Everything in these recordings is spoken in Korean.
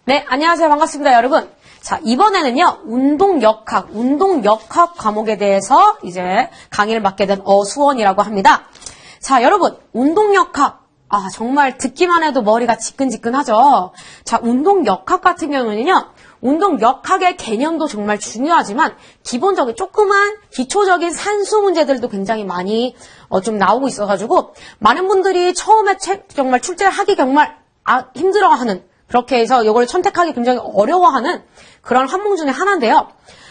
네, 안녕하세요. 반갑습니다, 여러분. 자, 이번에는요, 운동역학 과목에 대해서 이제 강의를 맡게 된 어수원이라고 합니다. 자, 여러분, 운동역학. 정말 듣기만 해도 머리가 지끈지끈하죠. 자, 운동역학 같은 경우는요, 운동역학의 개념도 정말 중요하지만, 기본적인 조그만 기초적인 산수 문제들도 굉장히 많이 좀 나오고 있어가지고, 많은 분들이 처음에 정말 출제를 하기 정말 힘들어하는, 그렇게 해서 이걸 선택하기 굉장히 어려워하는 그런 항목 중에 하나인데요.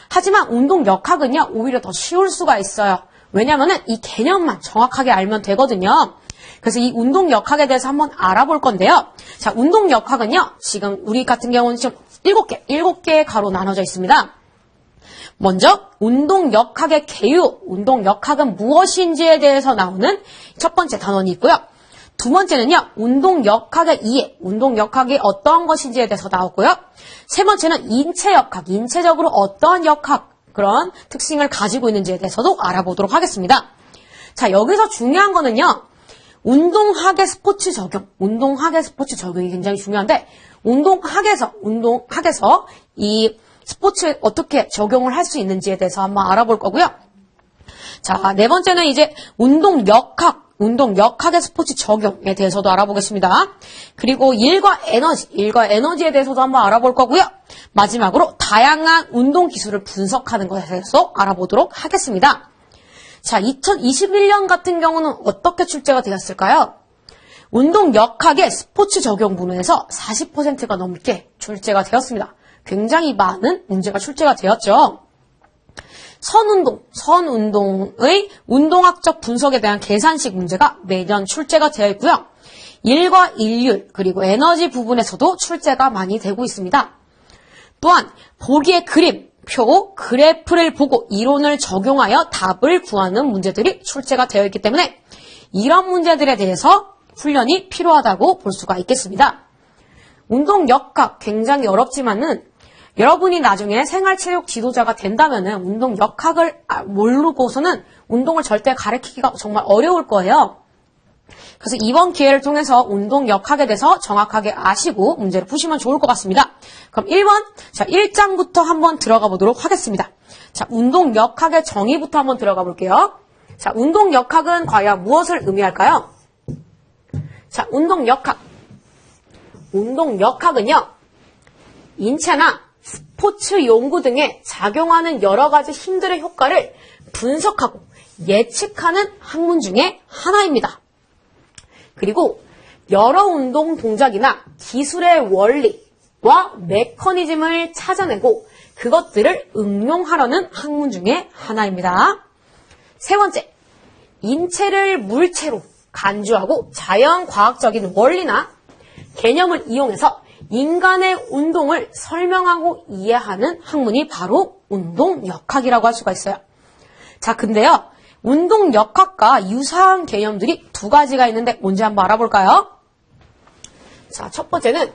하지만 운동역학은요, 오히려 더 쉬울 수가 있어요. 왜냐면은 이 개념만 정확하게 알면 되거든요. 그래서 이 운동역학에 대해서 한번 알아볼 건데요. 자, 운동역학은요, 지금 우리 같은 경우는 지금 7개의 가로 나눠져 있습니다. 먼저 운동역학의 개요, 운동역학은 무엇인지에 대해서 나오는 첫 번째 단원이 있고요. 두 번째는요, 운동역학의 이해, 운동역학이 어떠한 것인지에 대해서 나오고요. 세 번째는 인체역학, 인체적으로 어떠한 역학, 그런 특징을 가지고 있는지에 대해서도 알아보도록 하겠습니다. 자, 여기서 중요한 거는요, 운동학의 스포츠 적용이 굉장히 중요한데, 운동학에서 이 스포츠에 어떻게 적용을 할 수 있는지에 대해서 한번 알아볼 거고요. 자, 네 번째는 이제 운동역학의 스포츠 적용에 대해서도 알아보겠습니다. 그리고 일과 에너지에 대해서도 한번 알아볼 거고요. 마지막으로 다양한 운동 기술을 분석하는 것에 대해서 알아보도록 하겠습니다. 자, 2021년 같은 경우는 어떻게 출제가 되었을까요? 운동역학의 스포츠 적용 부문에서 40%가 넘게 출제가 되었습니다. 굉장히 많은 문제가 출제가 되었죠. 선운동의 운동학적 분석에 대한 계산식 문제가 매년 출제가 되어 있고요. 일과 일률 그리고 에너지 부분에서도 출제가 많이 되고 있습니다. 또한 보기의 그림, 표, 그래프를 보고 이론을 적용하여 답을 구하는 문제들이 출제가 되어 있기 때문에 이런 문제들에 대해서 훈련이 필요하다고 볼 수가 있겠습니다. 운동역학 굉장히 어렵지만은 여러분이 나중에 생활체육 지도자가 된다면은 운동역학을 모르고서는 운동을 절대 가르치기가 정말 어려울 거예요. 그래서 이번 기회를 통해서 운동역학에 대해서 정확하게 아시고 문제를 푸시면 좋을 것 같습니다. 그럼 1번, 자, 1장부터 한번 들어가 보도록 하겠습니다. 자, 운동역학의 정의부터 한번 들어가 볼게요. 자, 운동역학은 과연 무엇을 의미할까요? 자, 운동역학은요, 인체나 스포츠 연구 등에 작용하는 여러 가지 힘들의 효과를 분석하고 예측하는 학문 중에 하나입니다. 그리고 여러 운동 동작이나 기술의 원리와 메커니즘을 찾아내고 그것들을 응용하려는 학문 중에 하나입니다. 세 번째, 인체를 물체로 간주하고 자연과학적인 원리나 개념을 이용해서 인간의 운동을 설명하고 이해하는 학문이 바로 운동역학이라고 할 수가 있어요. 자, 근데요, 운동역학과 유사한 개념들이 두 가지가 있는데 뭔지 한번 알아볼까요? 자, 첫 번째는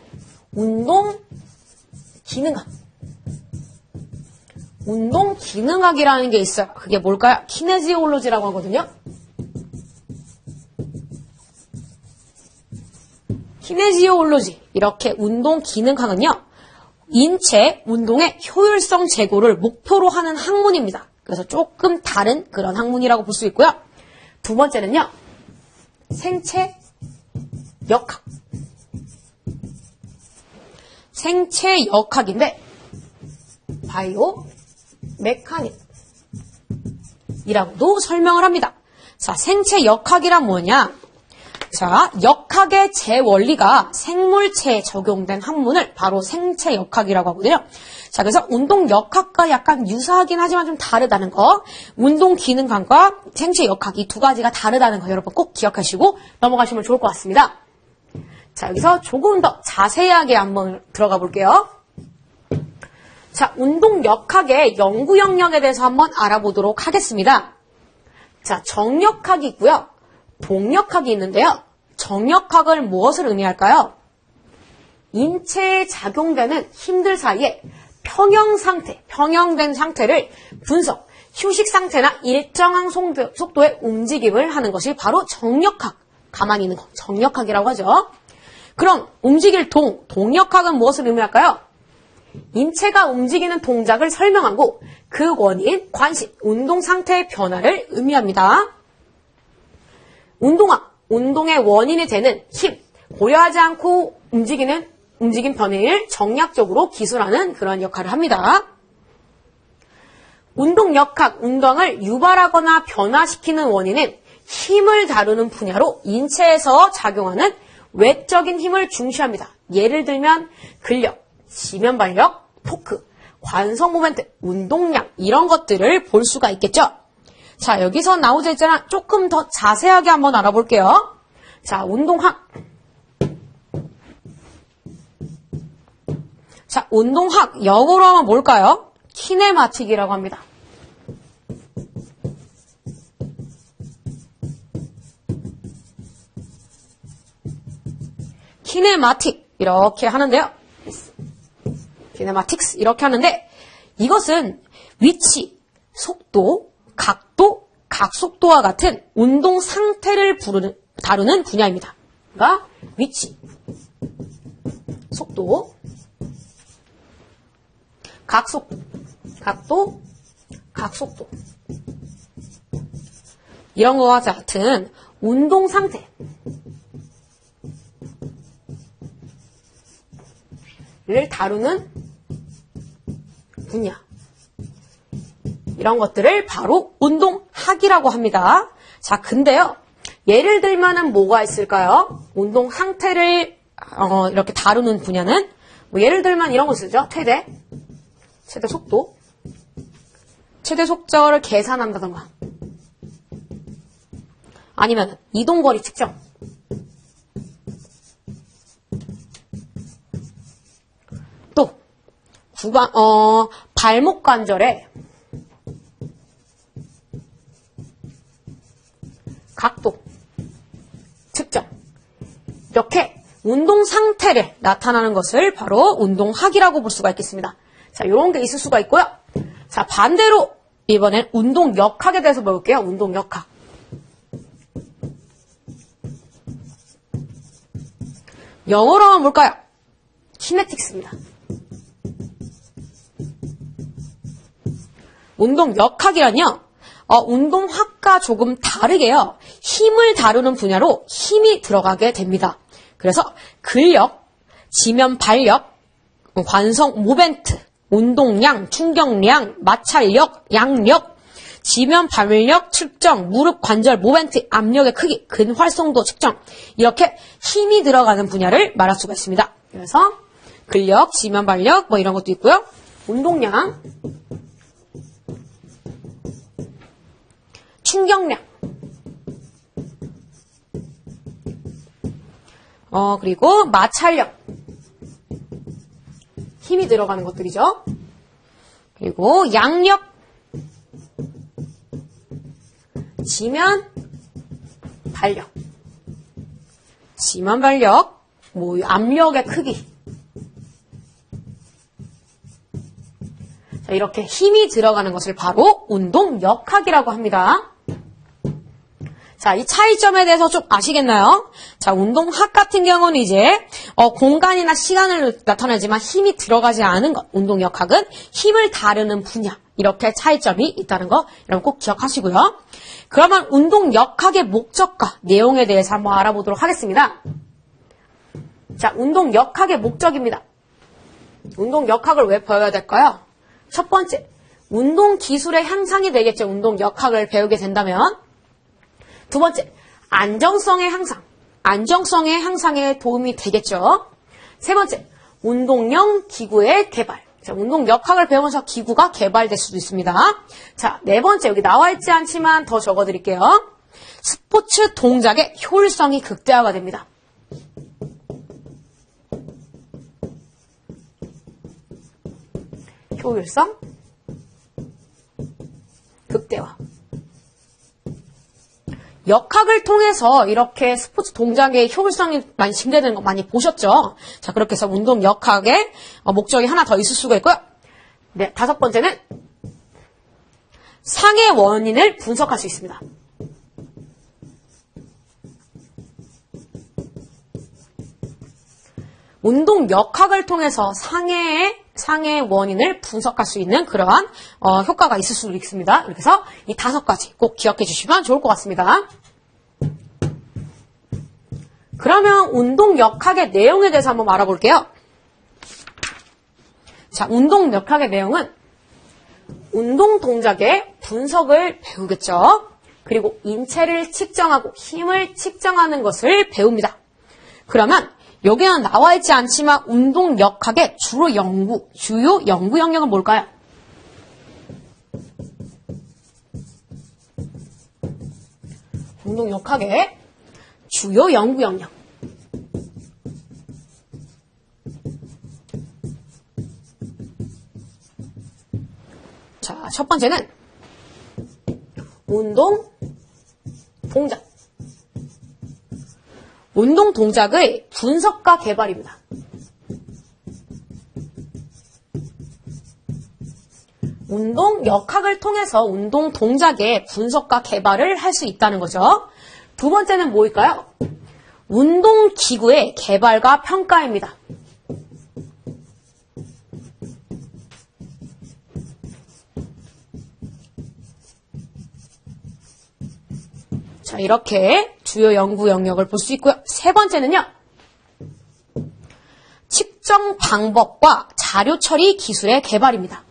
운동기능학이라는 게 있어요. 그게 뭘까요? 키네지올로지라고 하거든요. 키네지올로지, 이렇게 운동기능학은요, 인체 운동의 효율성 제고를 목표로 하는 학문입니다. 그래서 조금 다른 그런 학문이라고 볼 수 있고요. 두 번째는요, 생체역학. 생체역학인데, 바이오 메카닉이라고도 설명을 합니다. 자, 생체역학이란 뭐냐? 자, 역학의 제원리가 생물체에 적용된 학문을 바로 생체역학이라고 하거든요. 자, 그래서 운동역학과 약간 유사하긴 하지만 좀 다르다는 거, 운동기능학과 생체역학 이 두 가지가 다르다는 거 여러분 꼭 기억하시고 넘어가시면 좋을 것 같습니다. 자, 여기서 조금 더 자세하게 한번 들어가 볼게요. 자, 운동역학의 연구 영역에 대해서 한번 알아보도록 하겠습니다. 자, 정역학이 있고요. 동역학이 있는데요. 정역학을 무엇을 의미할까요? 인체에 작용되는 힘들 사이에 평형된 상태를 분석, 휴식 상태나 일정한 속도의 움직임을 하는 것이 바로 정역학, 가만히 있는 거, 정역학이라고 하죠. 그럼 움직일 동력학은 무엇을 의미할까요? 인체가 움직이는 동작을 설명하고 그 원인, 관심, 운동 상태의 변화를 의미합니다. 운동학, 운동의 원인이 되는 힘, 고려하지 않고 움직임 변화를 정략적으로 기술하는 그런 역할을 합니다. 운동역학, 운동을 유발하거나 변화시키는 원인은 힘을 다루는 분야로 인체에서 작용하는 외적인 힘을 중시합니다. 예를 들면 근력, 지면 발력, 토크, 관성 모멘트, 운동량 이런 것들을 볼 수가 있겠죠. 자, 여기서 나오자 있잖아. 조금 더 자세하게 한번 알아볼게요. 자, 운동학. 자, 운동학 영어로 하면 뭘까요? 키네마틱이라고 합니다. 키네마틱 이렇게 하는데요. 키네마틱스 이렇게 하는데 이것은 위치, 속도, 각도, 각속도와 같은 운동 상태를 다루는 분야입니다. 그러니까 위치, 속도, 각도, 각속도 이런 거와 같은 운동 상태를 다루는 분야 이런 것들을 바로 운동학이라고 합니다. 자, 근데요. 예를 들면은 뭐가 있을까요? 운동 상태를 이렇게 다루는 분야는 뭐 예를 들면 이런 거 쓰죠. 최대 속도, 최대 속도를 계산한다던가 아니면 이동거리 측정 또 발목 관절의 각도 측정 이렇게 운동 상태를 나타나는 것을 바로 운동학이라고 볼 수가 있겠습니다. 자, 이런 게 있을 수가 있고요. 자, 반대로 이번엔 운동역학에 대해서 볼게요. 운동역학. 영어로 하면 뭘까요? 키네틱스입니다. 운동역학이란요. 운동학과 조금 다르게요. 힘을 다루는 분야로 힘이 들어가게 됩니다. 그래서 근력, 지면 발력, 관성 모멘트, 운동량, 충격량, 마찰력, 양력, 지면 발력 측정, 무릎 관절 모멘트, 압력의 크기, 근활성도 측정 이렇게 힘이 들어가는 분야를 말할 수가 있습니다. 그래서 근력, 지면 발력 뭐 이런 것도 있고요. 운동량, 충격량, 그리고 마찰력 힘이 들어가는 것들이죠. 그리고 양력, 지면 발력, 뭐 압력의 크기. 자, 이렇게 힘이 들어가는 것을 바로 운동역학이라고 합니다. 자, 이 차이점에 대해서 좀 아시겠나요? 자, 운동학 같은 경우는 이제 공간이나 시간을 나타내지만 힘이 들어가지 않은 것. 운동역학은 힘을 다루는 분야. 이렇게 차이점이 있다는 거 여러분 꼭 기억하시고요. 그러면 운동역학의 목적과 내용에 대해서 한번 알아보도록 하겠습니다. 자, 운동역학의 목적입니다. 운동역학을 왜 배워야 될까요? 첫 번째, 운동기술의 향상이 되겠죠. 운동역학을 배우게 된다면. 두 번째, 안정성의 향상에 도움이 되겠죠. 세 번째, 운동용 기구의 개발. 자, 운동역학을 배우면서 기구가 개발될 수도 있습니다. 자, 네 번째, 여기 나와 있지 않지만 더 적어드릴게요. 스포츠 동작의 효율성이 극대화가 됩니다. 효율성, 극대화. 역학을 통해서 이렇게 스포츠 동작의 효율성이 많이 증대되는 거 많이 보셨죠? 자, 그렇게 해서 운동 역학의 목적이 하나 더 있을 수가 있고요. 네, 다섯 번째는 상해 원인을 분석할 수 있습니다. 운동역학을 통해서 상해의 원인을 분석할 수 있는 그러한 효과가 있을 수 있습니다. 이렇게 해서 이 5가지 꼭 기억해 주시면 좋을 것 같습니다. 그러면 운동역학의 내용에 대해서 한번 알아볼게요. 자, 운동역학의 내용은 운동 동작의 분석을 배우겠죠. 그리고 인체를 측정하고 힘을 측정하는 것을 배웁니다. 그러면 여기는 나와 있지 않지만 운동역학의 주요 연구 영역은 뭘까요? 운동역학의 주요 연구 영역. 자, 첫 번째는 운동 동작. 운동 동작의 분석과 개발입니다. 운동역학을 통해서 운동 동작의 분석과 개발을 할 수 있다는 거죠. 두 번째는 뭐일까요? 운동기구의 개발과 평가입니다. 자, 이렇게 주요 연구 영역을 볼 수 있고요. 세 번째는요. 측정 방법과 자료 처리 기술의 개발입니다.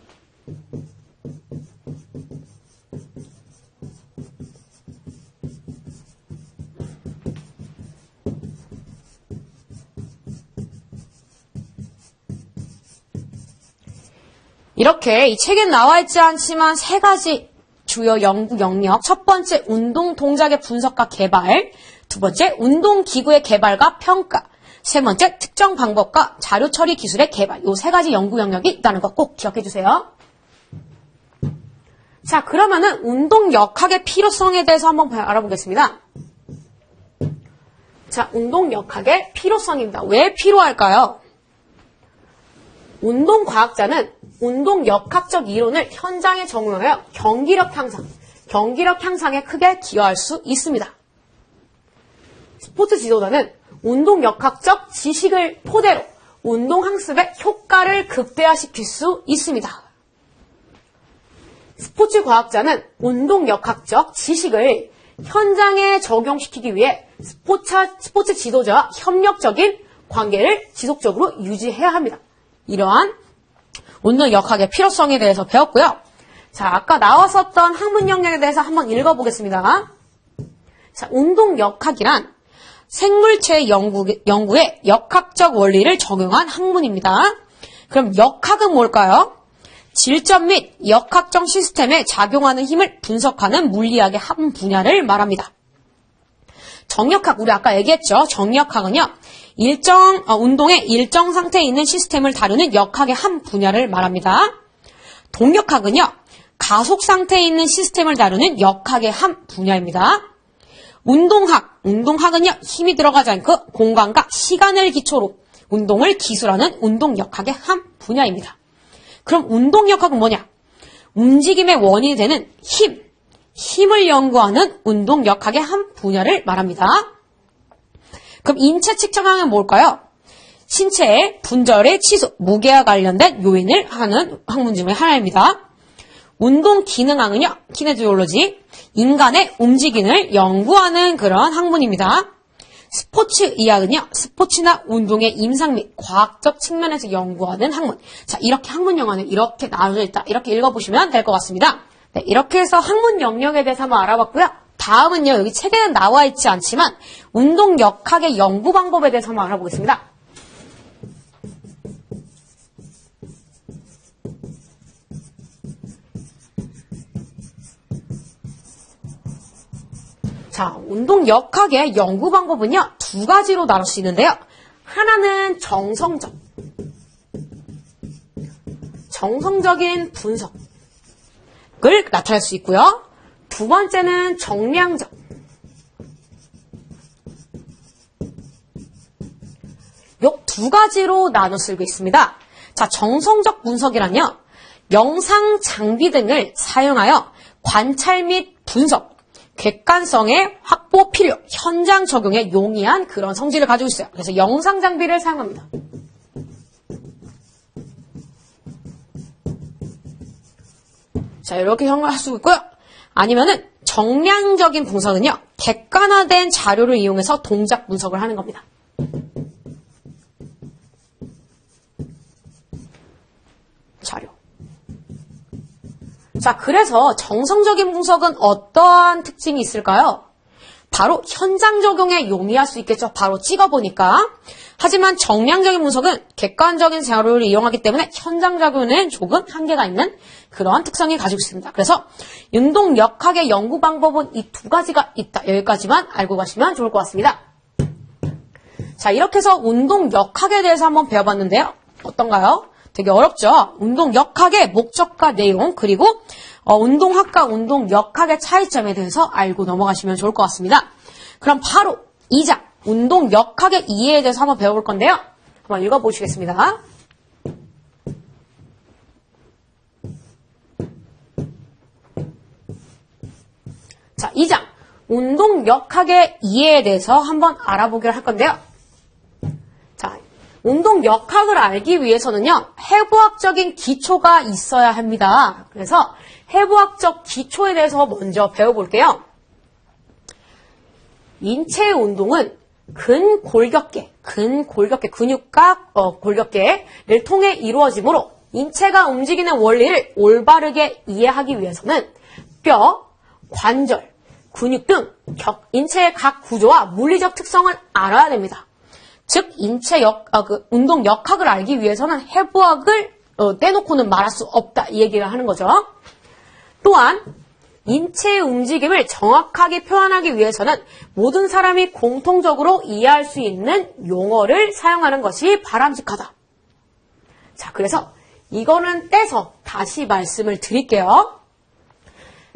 이렇게 이 책엔 나와 있지 않지만 3가지 주요 연구 영역. 첫 번째, 운동 동작의 분석과 개발. 두 번째, 운동 기구의 개발과 평가. 세 번째, 특정 방법과 자료 처리 기술의 개발. 이 3가지 연구 영역이 있다는 거 꼭 기억해 주세요. 자, 그러면은 운동역학의 필요성에 대해서 한번 알아보겠습니다. 자, 운동역학의 필요성입니다. 왜 필요할까요? 운동과학자는 운동역학적 이론을 현장에 적용하여 경기력 향상에 크게 기여할 수 있습니다. 스포츠 지도자는 운동역학적 지식을 토대로 운동학습의 효과를 극대화시킬 수 있습니다. 스포츠 과학자는 운동역학적 지식을 현장에 적용시키기 위해 스포츠 지도자와 협력적인 관계를 지속적으로 유지해야 합니다. 이러한 운동역학의 필요성에 대해서 배웠고요. 자, 아까 나왔었던 학문 영역에 대해서 한번 읽어보겠습니다. 자, 운동역학이란 생물체 연구에 역학적 원리를 적용한 학문입니다. 그럼 역학은 뭘까요? 질적 및 역학적 시스템에 작용하는 힘을 분석하는 물리학의 한 분야를 말합니다. 정역학, 우리 아까 얘기했죠. 정역학은요, 운동의 일정 상태에 있는 시스템을 다루는 역학의 한 분야를 말합니다. 동역학은요, 가속 상태에 있는 시스템을 다루는 역학의 한 분야입니다. 운동학은요, 힘이 들어가지 않고 공간과 시간을 기초로 운동을 기술하는 운동역학의 한 분야입니다. 그럼 운동역학은 뭐냐? 움직임의 원인이 되는 힘을 연구하는 운동역학의 한 분야를 말합니다. 그럼 인체 측정학은 뭘까요? 신체의 분절의 치수, 무게와 관련된 요인을 하는 학문 중에 하나입니다. 운동 기능학은요, 키네지올로지, 인간의 움직임을 연구하는 그런 학문입니다. 스포츠 의학은요, 스포츠나 운동의 임상 및 과학적 측면에서 연구하는 학문. 자, 이렇게 학문 영역은 이렇게 나눠져 있다. 이렇게 읽어보시면 될 것 같습니다. 네, 이렇게 해서 학문 영역에 대해서 한번 알아봤고요. 다음은요, 여기 책에는 나와 있지 않지만 운동역학의 연구 방법에 대해서 한번 알아보겠습니다. 자, 운동역학의 연구 방법은요, 2가지로 나눌 수 있는데요. 하나는 정성적인 분석을 나타낼 수 있고요. 두 번째는 정량적. 이 2가지로 나눠 쓰고 있습니다. 자, 정성적 분석이란요, 영상 장비 등을 사용하여 관찰 및 분석, 객관성의 확보 필요, 현장 적용에 용이한 그런 성질을 가지고 있어요. 그래서 영상 장비를 사용합니다. 자, 이렇게 형용할 수 있고요. 아니면은 정량적인 분석은요, 객관화된 자료를 이용해서 동작 분석을 하는 겁니다. 자료. 자, 그래서 정성적인 분석은 어떠한 특징이 있을까요? 바로 현장 적용에 용이할 수 있겠죠. 바로 찍어보니까. 하지만 정량적인 분석은 객관적인 자료를 이용하기 때문에 현장 적용에는 조금 한계가 있는 그러한 특성이 가지고 있습니다. 그래서 운동 역학의 연구 방법은 이 두 가지가 있다. 여기까지만 알고 가시면 좋을 것 같습니다. 자, 이렇게 해서 운동 역학에 대해서 한번 배워봤는데요. 어떤가요? 되게 어렵죠? 운동 역학의 목적과 내용, 그리고 운동학과 운동 역학의 차이점에 대해서 알고 넘어가시면 좋을 것 같습니다. 그럼 바로 2장 운동 역학의 이해에 대해서 한번 배워볼 건데요. 한번 읽어보시겠습니다. 자, 2장 운동 역학의 이해에 대해서 한번 알아보기로 할 건데요. 자, 운동 역학을 알기 위해서는요, 해부학적인 기초가 있어야 합니다. 그래서 해부학적 기초에 대해서 먼저 배워볼게요. 인체 운동은 근골격계, 근골격계, 골격계를 통해 이루어지므로 인체가 움직이는 원리를 올바르게 이해하기 위해서는 뼈, 관절, 근육 등 인체의 각 구조와 물리적 특성을 알아야 됩니다. 즉, 운동 역학을 알기 위해서는 해부학을 떼놓고는 말할 수 없다. 이 얘기를 하는 거죠. 또한 인체의 움직임을 정확하게 표현하기 위해서는 모든 사람이 공통적으로 이해할 수 있는 용어를 사용하는 것이 바람직하다. 자, 그래서 이거는 떼서 다시 말씀을 드릴게요.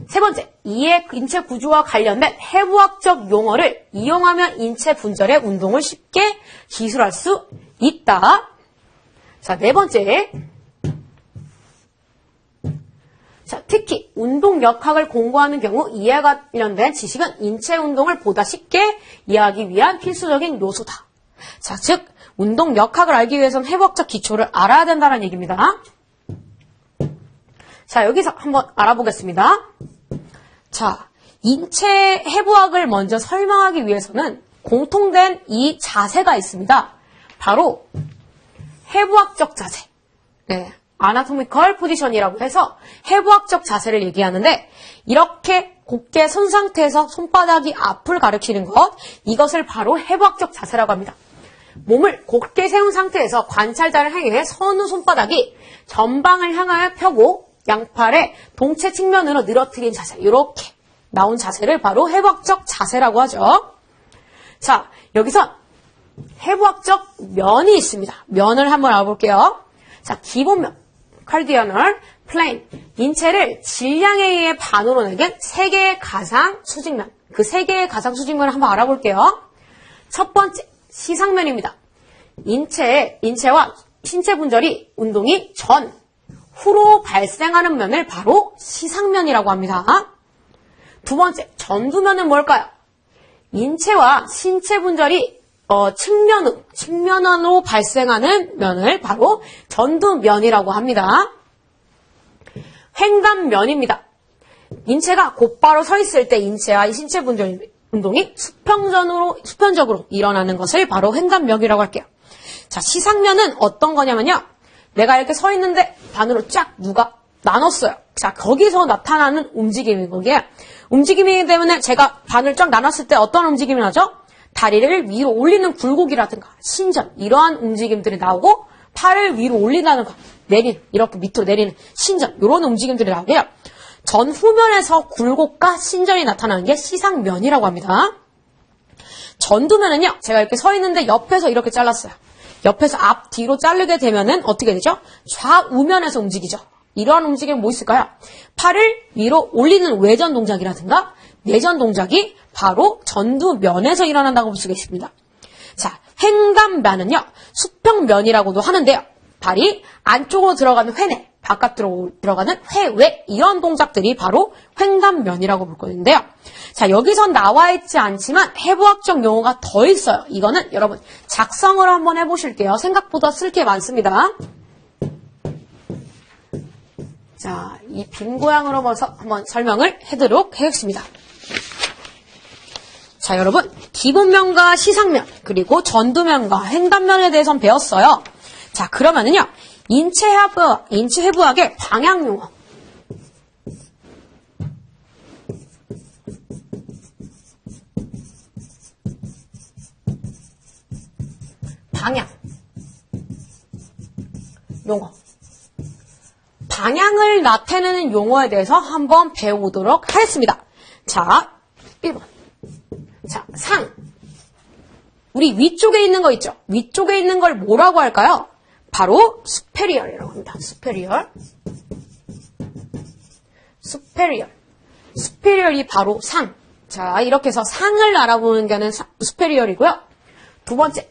세 번째, 인체 구조와 관련된 해부학적 용어를 이용하면 인체 분절의 운동을 쉽게 기술할 수 있다. 자, 네 번째, 자, 특히 운동 역학을 공부하는 경우 이해와 관련된 지식은 인체 운동을 보다 쉽게 이해하기 위한 필수적인 요소다. 자, 즉 운동 역학을 알기 위해서는 해부학적 기초를 알아야 된다는 얘기입니다. 자, 여기서 한번 알아보겠습니다. 자, 인체 해부학을 먼저 설명하기 위해서는 공통된 이 자세가 있습니다. 바로 해부학적 자세. 네. 아나토미컬 포지션이라고 해서 해부학적 자세를 얘기하는데, 이렇게 곧게 선 상태에서 손바닥이 앞을 가리키는 것, 이것을 바로 해부학적 자세라고 합니다. 몸을 곧게 세운 상태에서 관찰자를 향해 선후 손바닥이 전방을 향하여 펴고 양팔의 동체 측면으로 늘어뜨린 자세, 이렇게 나온 자세를 바로 해부학적 자세라고 하죠. 자, 여기서 해부학적 면이 있습니다. 면을 한번 알아볼게요. 자, 기본면. 카디아널, 플레인, 인체를 질량에 의해 반으로 나뉜 세 개의 가상 수직면. 그 세 개의 가상 수직면을 한번 알아볼게요. 첫 번째, 시상면입니다. 인체와 신체 분절이 운동이 전, 후로 발생하는 면을 바로 시상면이라고 합니다. 두 번째, 전두면은 뭘까요? 인체와 신체 분절이 측면으로 발생하는 면을 바로 전두면이라고 합니다. 횡단면입니다. 인체가 곧바로 서 있을 때 인체와 신체 분절 운동이 수평적으로 일어나는 것을 바로 횡단면이라고 할게요. 자, 시상면은 어떤 거냐면요. 내가 이렇게 서 있는데 반으로 쫙 누가 나눴어요. 자, 거기서 나타나는 움직임인 거기에, 움직임이기 때문에 제가 반을 쫙 나눴을 때 어떤 움직임이 나죠? 다리를 위로 올리는 굴곡이라든가 신전, 이러한 움직임들이 나오고, 팔을 위로 올린다든가 이렇게 밑으로 내리는 신전, 이런 움직임들이 나오고요. 전후면에서 굴곡과 신전이 나타나는 게 시상면이라고 합니다. 전두면은요, 제가 이렇게 서 있는데 옆에서 이렇게 잘랐어요. 옆에서 앞, 뒤로 자르게 되면은 어떻게 되죠? 좌우면에서 움직이죠. 이러한 움직임은 뭐 있을까요? 팔을 위로 올리는 외전 동작이라든가 내전 동작이 바로 전두면에서 일어난다고 볼 수가 있습니다. 자, 횡단면은요, 수평면이라고도 하는데요. 발이 안쪽으로 들어가는 회내, 바깥으로 들어가는 회외, 이런 동작들이 바로 횡단면이라고 볼 건데요. 자, 여기선 나와 있지 않지만 해부학적 용어가 더 있어요. 이거는 여러분 작성을 한번 해보실게요. 생각보다 쓸 게 많습니다. 자, 이 빈 고양으로 한번 설명을 해드리도록 하겠습니다. 자, 여러분, 기본면과 시상면, 그리고 전두면과 횡단면에 대해서 배웠어요. 자, 그러면은요, 인체해부학의 방향용어. 방향. 용어. 방향을 나타내는 용어에 대해서 한번 배워보도록 하겠습니다. 자, 1번. 자, 상. 우리 위쪽에 있는 거 있죠? 위쪽에 있는 걸 뭐라고 할까요? 바로 superior이라고 합니다. superior. superior이 바로 상. 자, 이렇게 해서 상을 알아보는 게는 superior이고요. 두 번째,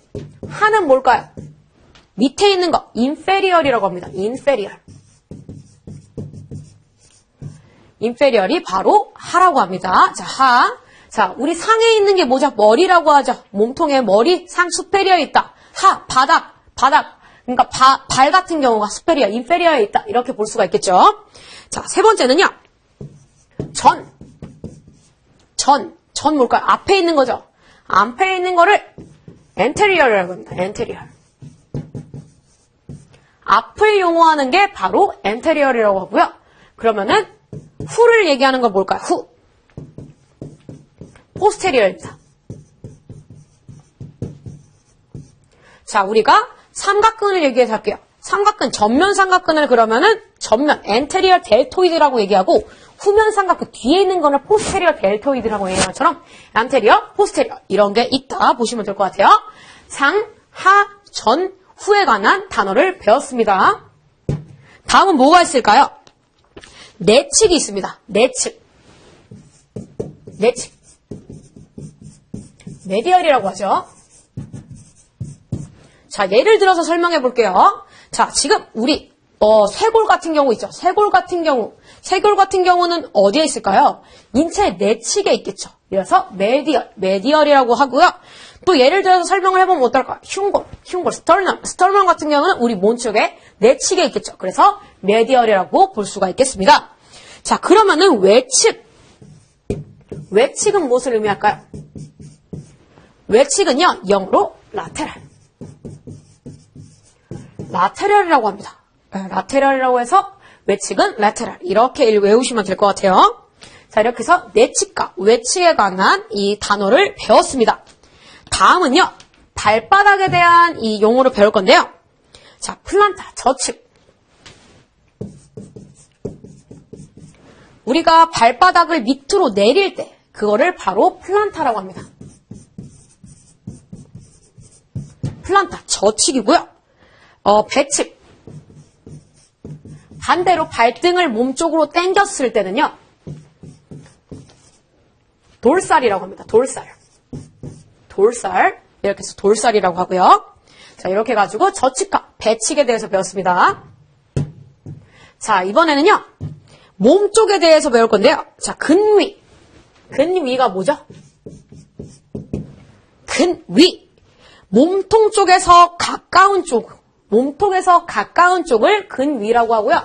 하는 뭘까요? 밑에 있는 거 inferior이라고 합니다. inferior이 바로 하라고 합니다. 자, 하. 자, 우리 상에 있는 게 뭐죠? 머리라고 하죠. 몸통에 머리, 상 superior에 있다. 하, 바닥. 그러니까 발 같은 경우가 superior, inferior에 있다. 이렇게 볼 수가 있겠죠. 자, 세 번째는요. 전 뭘까요? 앞에 있는 거죠. 앞에 있는 거를 anterior이라고 합니다. anterior. 앞을 용어하는 게 바로 anterior이라고 하고요. 그러면은 후를 얘기하는 건 뭘까요? 후. posterior입니다. 자, 우리가 삼각근을 얘기해서 할게요. 삼각근, 전면 삼각근을 그러면은 전면, anterior deltoid라고 얘기하고 후면 삼각근 뒤에 있는 거는 posterior deltoid라고 얘기하는 것처럼 anterior, posterior 이런 게 있다 보시면 될 것 같아요. 상, 하, 전, 후에 관한 단어를 배웠습니다. 다음은 뭐가 있을까요? 내측이 있습니다. 내측. 메디얼이라고 하죠. 자, 예를 들어서 설명해 볼게요. 자, 지금 우리 쇄골 같은 경우 있죠. 쇄골 같은 경우는 어디에 있을까요? 인체 내측에 있겠죠. 그래서 메디얼이라고 하고요. 또 예를 들어서 설명을 해보면 어떨까요? 흉골, 스털넘 같은 경우는 우리 몸쪽에 내측에 있겠죠. 그래서 메디얼이라고 볼 수가 있겠습니다. 자, 그러면은 외측은 무엇을 의미할까요? 외측은요, 영어로 라테럴이라고 합니다. 라테럴이라고 해서 외측은 라테럴. 이렇게 외우시면 될 것 같아요. 자, 이렇게 해서 내측과 외측에 관한 이 단어를 배웠습니다. 다음은요, 발바닥에 대한 이 용어를 배울 건데요. 자, 플란타, 저측. 우리가 발바닥을 밑으로 내릴 때, 그거를 바로 플란타라고 합니다. 플란타, 저측이고요. 배측. 반대로 발등을 몸쪽으로 당겼을 때는요. 돌살이라고 합니다. 돌살. 이렇게 해서 돌살이라고 하고요. 자, 이렇게 해가지고 저측과 배측에 대해서 배웠습니다. 자, 이번에는요. 몸쪽에 대해서 배울 건데요. 자, 근위. 근위가 뭐죠? 근위. 몸통 쪽에서 가까운 쪽을 근위라고 하고요.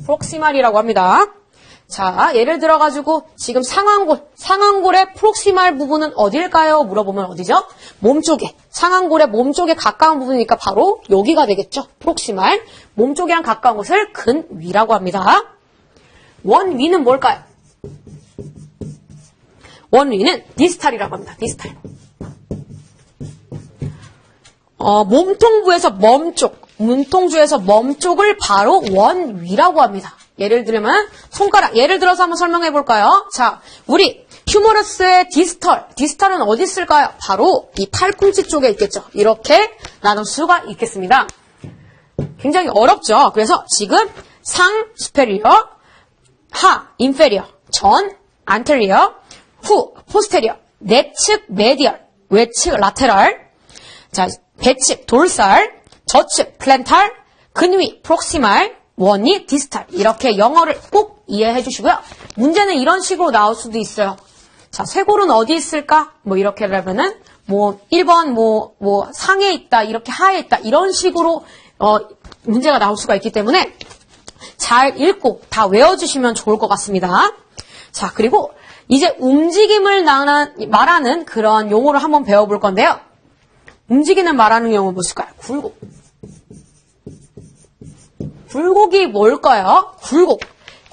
프록시말이라고 합니다. 자, 예를 들어가지고 지금 상완골의 프록시말 부분은 어딜까요? 물어보면 어디죠? 몸쪽에. 상완골의 몸쪽에 가까운 부분이니까 바로 여기가 되겠죠. 프록시말. 몸쪽이랑 가까운 곳을 근위라고 합니다. 원위는 뭘까요? 원위는 디스탈이라고 합니다. 디스탈. 몸통부에서 몸통주에서 몸쪽을 바로 원위라고 합니다. 예를 들면 손가락. 예를 들어서 한번 설명해 볼까요? 자, 우리 휴머러스의 디스탈은 어디 있을까요? 바로 이 팔꿈치 쪽에 있겠죠. 이렇게 나눌 수가 있겠습니다. 굉장히 어렵죠. 그래서 지금 상, superior, 하, inferior, 전, anterior, 후, posterior, 내측, medial, 외측, lateral, 자, 배측, 돌살, 저측, plantar, 근위, proximal, 원위, distal. 이렇게 영어를 꼭 이해해 주시고요. 문제는 이런 식으로 나올 수도 있어요. 자, 쇄골은 어디 있을까? 뭐 이렇게 하면은 1번 상에 있다, 이렇게 하에 있다, 이런 식으로 문제가 나올 수가 있기 때문에 잘 읽고 다 외워주시면 좋을 것 같습니다. 자, 그리고 이제 움직임을 말하는 그런 용어를 한번 배워볼 건데요. 움직이는 말하는 용어 무엇일까요? 굴곡. 굴곡이 뭘까요? 굴곡.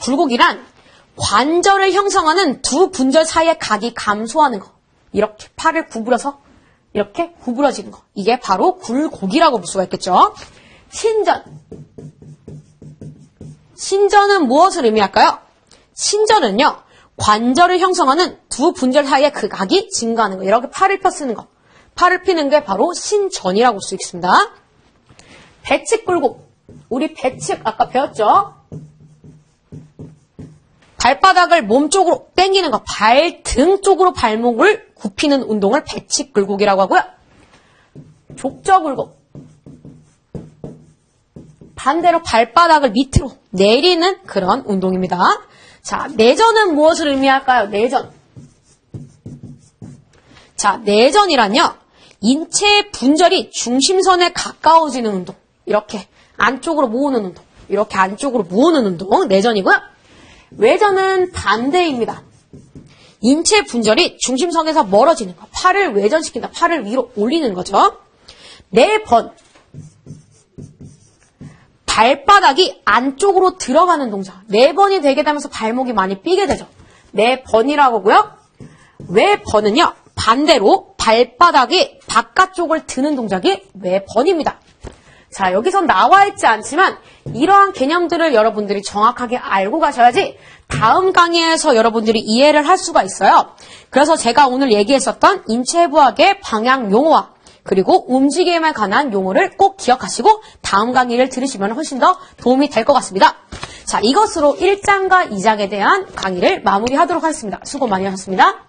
굴곡이란 관절을 형성하는 두 분절 사이의 각이 감소하는 거. 이렇게 팔을 구부려서 이렇게 구부러지는 거. 이게 바로 굴곡이라고 볼 수가 있겠죠. 신전. 신전은 무엇을 의미할까요? 신전은요, 관절을 형성하는 두 분절 사이의 그 각이 증가하는 거. 이렇게 팔을 펴 쓰는 거. 팔을 피는 게 바로 신전이라고 볼 수 있습니다. 배측 굴곡. 우리 배측 아까 배웠죠? 발바닥을 몸 쪽으로 당기는 거. 발등 쪽으로 발목을 굽히는 운동을 배측 굴곡이라고 하고요. 족저 굴곡. 반대로 발바닥을 밑으로 내리는 그런 운동입니다. 자, 내전은 무엇을 의미할까요? 내전. 자, 내전이란요, 인체의 분절이 중심선에 가까워지는 운동. 이렇게 안쪽으로 모으는 운동. 이렇게 안쪽으로 모으는 운동. 내전이고요. 외전은 반대입니다. 인체 분절이 중심선에서 멀어지는 거. 팔을 외전시킨다. 팔을 위로 올리는 거죠. 내번. 발바닥이 안쪽으로 들어가는 동작. 4번이 되게 되면서 발목이 많이 삐게 되죠. 4번이라고 하고요. 외번은요, 반대로 발바닥이 바깥쪽을 드는 동작이 외번입니다. 자, 여기선 나와 있지 않지만 이러한 개념들을 여러분들이 정확하게 알고 가셔야지 다음 강의에서 여러분들이 이해를 할 수가 있어요. 그래서 제가 오늘 얘기했었던 인체부학의 방향 용어와 그리고 움직임에 관한 용어를 꼭 기억하시고 다음 강의를 들으시면 훨씬 더 도움이 될 것 같습니다. 자, 이것으로 1장과 2장에 대한 강의를 마무리하도록 하겠습니다. 수고 많이 하셨습니다.